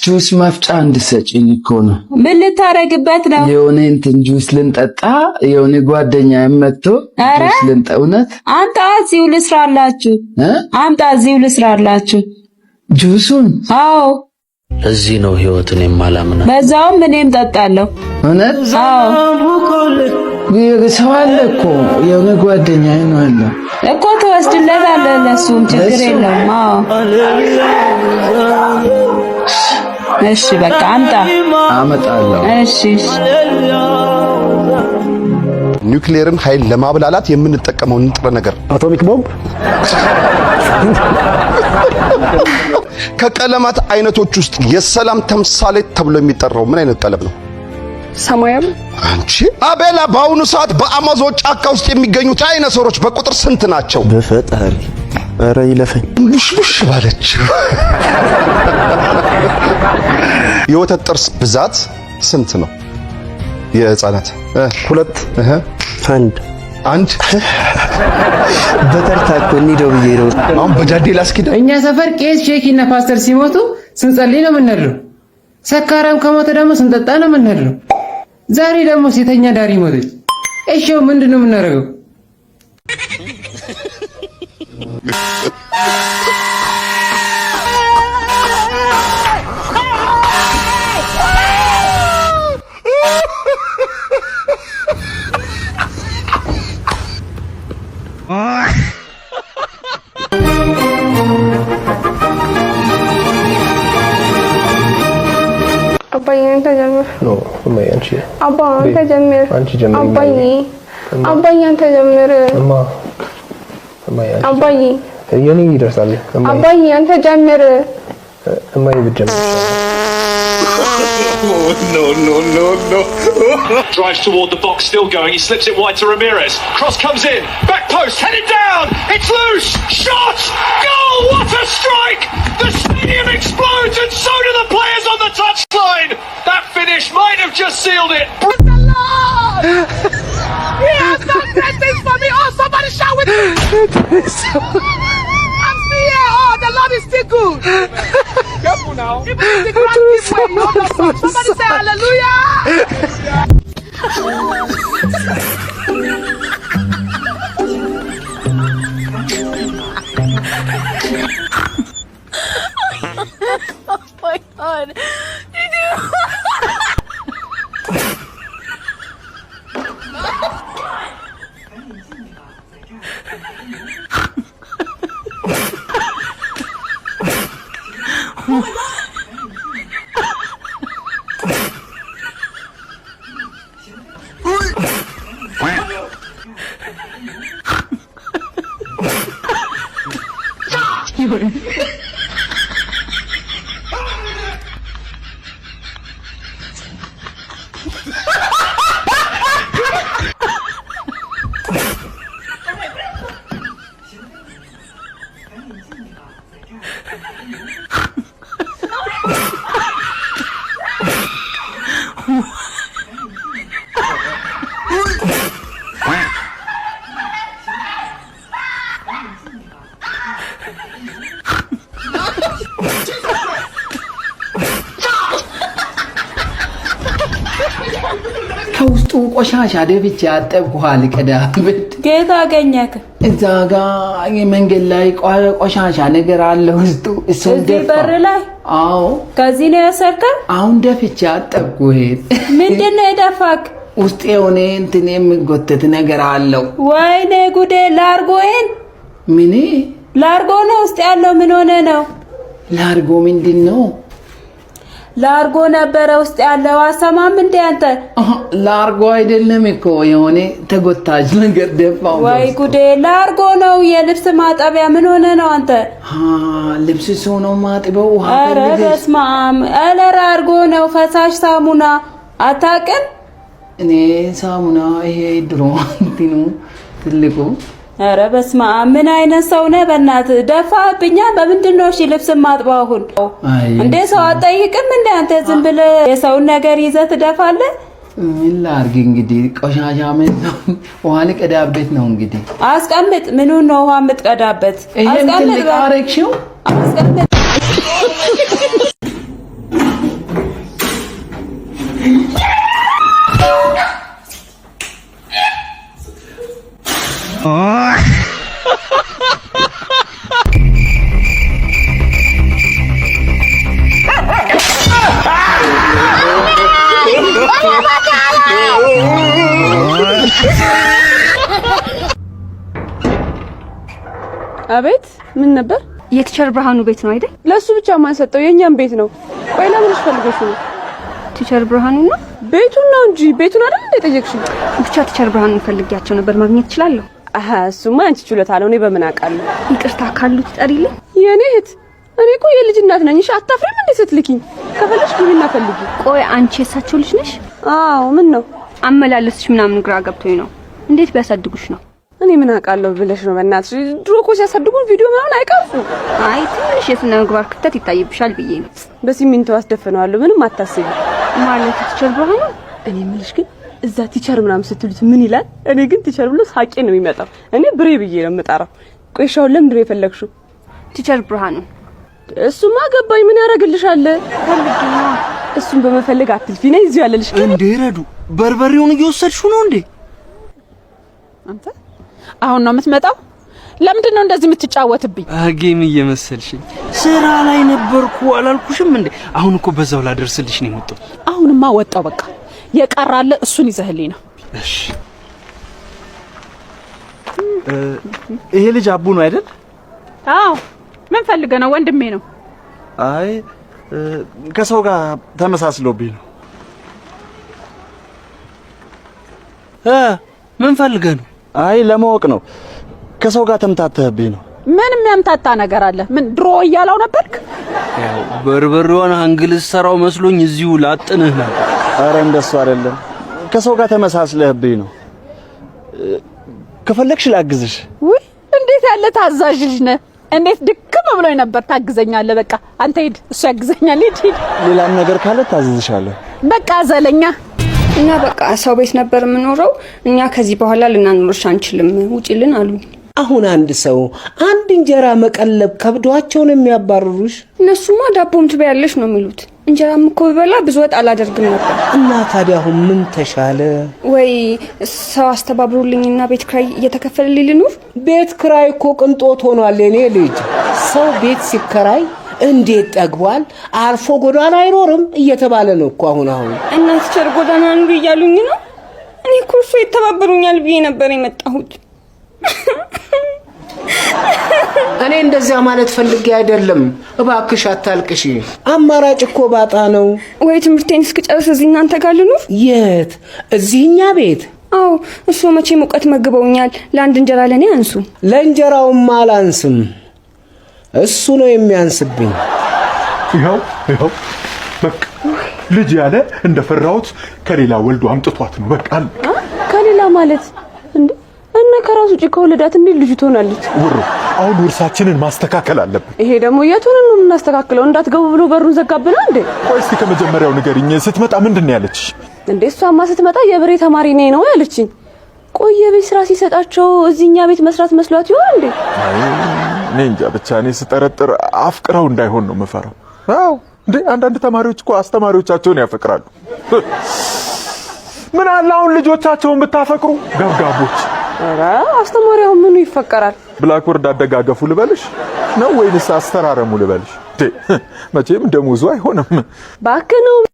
ጁስ መፍጫ እንድሰጪኝ እኮ ነው። ምን ልታረግበት ነው? የሆነ እንትን ጁስ ልንጠጣ የሆነ ጓደኛ መጥቶ ጁስ ልንጠ እውነት አምጣ እዚሁ ልስራላችሁ። አምጣ እዚሁ ልስራላችሁ ጁሱን። አዎ ለዚህ ነው ህይወትን የማላምነው። በዛውም እኔም ጠጣለሁ። እውነት? አዎ ሰው አለ እኮ የሆነ ጓደኛ ነው አለ እኮ ተወስድለታለህ። ለሱም ችግር የለውም። አዎ እሺ በቃ አምጣ። አመጣለሁ። እሺ ኒውክሊየርን ኃይል ለማብላላት የምንጠቀመው ንጥረ ነገር አቶሚክ ቦምብ። ከቀለማት አይነቶች ውስጥ የሰላም ተምሳሌት ተብሎ የሚጠራው ምን አይነት ቀለም ነው? ሰማያዊ። አንቺ አቤላ፣ በአሁኑ ሰዓት በአማዞን ጫካ ውስጥ የሚገኙ ዳይኖሰሮች በቁጥር ስንት ናቸው? በፈጣሪ ኧረ ይለፈኝ። ቡሽ ባለች የወተት ጥርስ ብዛት ስንት ነው? የህፃናት 2 1 በተርታኮ እንሂደው ብዬ ነው። አሁን በጃዴ ላስኪደው። እኛ ሰፈር ቄስ ሼኪና ፓስተር ሲሞቱ ስንጸልይ ነው የምንሄደው። ሰካራም ከሞተ ደግሞ ስንጠጣ ነው የምንሄደው። ዛሬ ደግሞ ሴተኛ ዳሪ ሞተች። እሺ ምንድነው የምናደርገው? Abai anta jamir. No, Umay anchi. Abba anta jamir. Anchi jamir. Abai anta jamir. Amma. Umay anchi. Abai. Yani ይደርሳል። Abai anta jamir. Umay ብጀምር. No. Drives toward the box, still going. He slips it wide to Ramirez. Cross comes in. Back post, headed down. It's loose. Shot. Goal. What a strike. The stadium explodes and so do the players on the touchline. That finish might have just sealed it. The Lord. He has done great things for me. Oh, somebody shout with me. I'm still here. Oh, the Lord is still good. Careful now. Even if the ground gives way, you understand. Somebody say hallelujah. Oh my God. Did you? ከውስጡ ቆሻሻ ደብቼ አጠብኩሃል። ቀዳብት ጌታ አገኘክ። እዛ ጋር የመንገድ ላይ ቆሻሻ ነገር አለ ውስጡ። እሱን እዚህ በር ላይ? አዎ። ከዚህ ነው ያሰርከው? አሁን ደፍቼ አጠብኩ። ምንድነው የደፋክ? ውስጥ የሆነ እንትን የሚጎተት ነገር አለው። ወይኔ ጉዴ! ላርጎዬን ምን ላርጎ ነው ውስጥ ያለው? ምን ሆነ ነው? ላርጎ ምንድነው? ላርጎ ነበረ ውስጥ ያለው። አሰማም እንዴ አንተ? ላርጎ አይደለም እኮ የሆነ ተጎታጅ ነገር ደፋው። ወይ ጉዴ! ላርጎ ነው የልብስ ማጠቢያ። ምን ሆነ ነው አንተ? ልብስ ሰው ነው ማጥበው። ውሃ ኧረ በስመ አብ! ኧረ ላርጎ ነው ፈሳሽ ሳሙና። አታውቅም? እኔ ሳሙና ይሄ ድሮ እንትኑ ትልቁ። ኧረ በስመ አብ! ምን አይነት ሰው ነህ? በእናትህ ደፋብኛ። በምንድነው እሺ ልብስ ማጥባው? አሁን እንዴ ሰው አጠይቅም እንዴ አንተ? ዝም ብለህ የሰውን ነገር ይዘህ ትደፋለህ? ምን ላድርግ እንግዲህ። ቆሻሻ ምን ነው ውሃ ልቀዳበት ነው እንግዲህ። አስቀምጥ። ምኑን ነው ውሃ የምትቀዳበት? አስቀምጥ። አረግሽው? አስቀምጥ። አቤት ምን ነበር? የቲቸር ብርሃኑ ቤት ነው አይደል? ለሱ ብቻ ማን ሰጠው? የኛም ቤት ነው። ቆይ ለምን ፈልገሽ ነው? ቲቸር ብርሃኑ ነው ቤቱን ነው እንጂ ቤቱን አይደል እንደ ጠየቅሽኝ? ብቻ ቲቸር ብርሃኑ ፈልጊያቸው ነበር ማግኘት ይችላልው? እሱማ አንቺ ችሎታ ነው። እኔ በምን አውቃለሁ? ይቅርታ ካሉ ትጠሪልኝ። የኔ እህት እኔ እኮ የልጅ እናት ነኝ። እሺ አታፍሪም እንዴ ስትልኪኝ? ከፈለሽ ግቢና ፈልጊ። ቆይ አንቺ የሳቸው ልጅ ነሽ? አዎ ምን ነው? አመላለስሽ ምናምን ግራ ገብቶኝ ነው። እንዴት ቢያሳድጉሽ ነው? እኔ ምን አውቃለሁ ብለሽ ነው? በእናትሽ ድሮ እኮ ሲያሳድጉን ቪዲዮ ምናምን አይቀርጹ። አይ ትንሽ የስነ ምግባር ክፍተት ይታይብሻል ብዬ ነው። በሲሚንቶ አስደፍነዋለሁ። ምንም አታስቢ። ማለት ቲቸር ብርሃኑ እኔ የምልሽ ግን እዛ ቲቸር ምናምን ስትሉት ምን ይላል? እኔ ግን ቲቸር ብሎ ሳቄ ነው የሚመጣው። እኔ ብሬ ብዬ ነው የምጠራው። ቆይ ሻው ለምንድን ነው የፈለግሽው? ቲቸር ብርሃኑ እሱማ ገባኝ። ምን ያደርግልሻል? ፈልጊና እሱን በመፈለግ አትልፊ። ነይ እዚሁ ያለልሽ እንዴ ረዱ በርበሬውን እየወሰድሽው ነው እንዴ? አንተ አሁን ነው የምትመጣው? ለምንድን ነው እንደዚህ የምትጫወትብኝ? ጌም እየመሰልሽኝ። ስራ ላይ ነበርኩ አላልኩሽም እንዴ? አሁን እኮ በዛው ላደርስልሽ ነው የመጣው። አሁንማ ወጣው በቃ። የቀራለ እሱን ይዘህልኝ ነው። እሺ ይሄ ልጅ አቡ ነው አይደል? አዎ ምን ፈልገህ ነው? ወንድሜ ነው። አይ ከሰው ጋር ተመሳስሎብኝ ነው። ምን ፈልገህ ነው? አይ ለማወቅ ነው። ከሰው ጋር ተምታተህብኝ ነው። ምን የሚያምታታ ነገር አለ? ምን ድሮ እያለው ነበርክ? ያው በርበሬውን አንግልስ ሰራው መስሎኝ እዚሁ ላጥንህ ነው። አረ እንደሱ አይደለም። ከሰው ጋር ተመሳስለህብኝ ነው። ከፈለግሽ ላግዝሽ። ውይ እንዴት ያለ ታዛዥ ልጅ ነህ! እንዴት ድክም ብሎኝ ነበር። ታግዘኛለህ። በቃ አንተ ሂድ፣ እሱ ያግዘኛል። ሂድ። ሌላም ነገር ካለ ታዝዝሻለሁ። በቃ ዘለኛ እና በቃ ሰው ቤት ነበር የምኖረው። እኛ ከዚህ በኋላ ልናኖርሽ አንችልም፣ ውጪልን አሉኝ። አሁን አንድ ሰው አንድ እንጀራ መቀለብ ከብዷቸው ነው የሚያባርሩሽ? እነሱማ ዳቦም ትበያለሽ ነው የሚሉት። እንጀራም እኮ ብበላ ብዙ ወጥ አላደርግም ነበር። እና ታዲያ አሁን ምን ተሻለ? ወይ ሰው አስተባብሩልኝና ቤት ክራይ እየተከፈለልኝ ልኑር? ቤት ክራይ እኮ ቅንጦት ሆኗል የኔ ልጅ። ሰው ቤት ሲከራይ እንዴት ጠግቧል፣ አርፎ ጎዳና አይኖርም እየተባለ ነው እኮ አሁን። እና ቲቸር ጎዳና ኑሪ እያሉኝ ነው። እኔ እኮ እሱ ይተባበሩኛል ብዬ ነበር የመጣሁት። እኔ እንደዚያ ማለት ፈልጌ አይደለም። እባክሽ አታልቅሽ። አማራጭ እኮ ባጣ ነው። ወይ ትምህርቴን እስክጨርስ እዚህ እናንተ ጋር ልኑር? የት? እዚህኛ ቤት? አዎ እሱ መቼ ሙቀት መግበውኛል። ለአንድ እንጀራ ለኔ አንሱ። ለእንጀራውማ አላንስም፣ እሱ ነው የሚያንስብኝ። ይኸው በቃ ልጅ ያለ እንደፈራሁት ከሌላ ወልዶ አምጥቷት ነው። በቃ ከሌላ ማለት እንዴ? እና ከራሱ ውጪ ከወለዳት እንዴ ልጅ ትሆናለች? ውሩ አሁን ውርሳችንን ማስተካከል አለብን። ይሄ ደግሞ የቱን ነው የምናስተካክለው? እንዳትገቡ ብሎ በሩን ዘጋብና እንዴ? ቆይ እስቲ ከመጀመሪያው ንገሪኝ። ስትመጣ ምንድን ነው ያለችሽ? እንዴ እሷማ ስትመጣ የብሬ ተማሪ ነኝ ነው ያለችኝ። ቆይ የቤት ስራ ሲሰጣቸው እዚህኛ ቤት መስራት መስሏት ይሆን እንዴ? እኔ እንጃ ብቻ እኔ ስጠረጥር አፍቅረው እንዳይሆን ነው የምፈራው። አዎ እንዴ አንዳንድ ተማሪዎች እኮ አስተማሪዎቻቸውን ያፈቅራሉ። ምን አለ አሁን ልጆቻቸውን ብታፈቅሩ ገብጋቦች። ኧረ አስተማሪው ምኑ ይፈቀራል? ብላክቦርድ አደጋገፉ ልበልሽ ነው ወይንስ አስተራረሙ ልበልሽ? መቼም ደሞዙ አይሆንም። ባክ ነው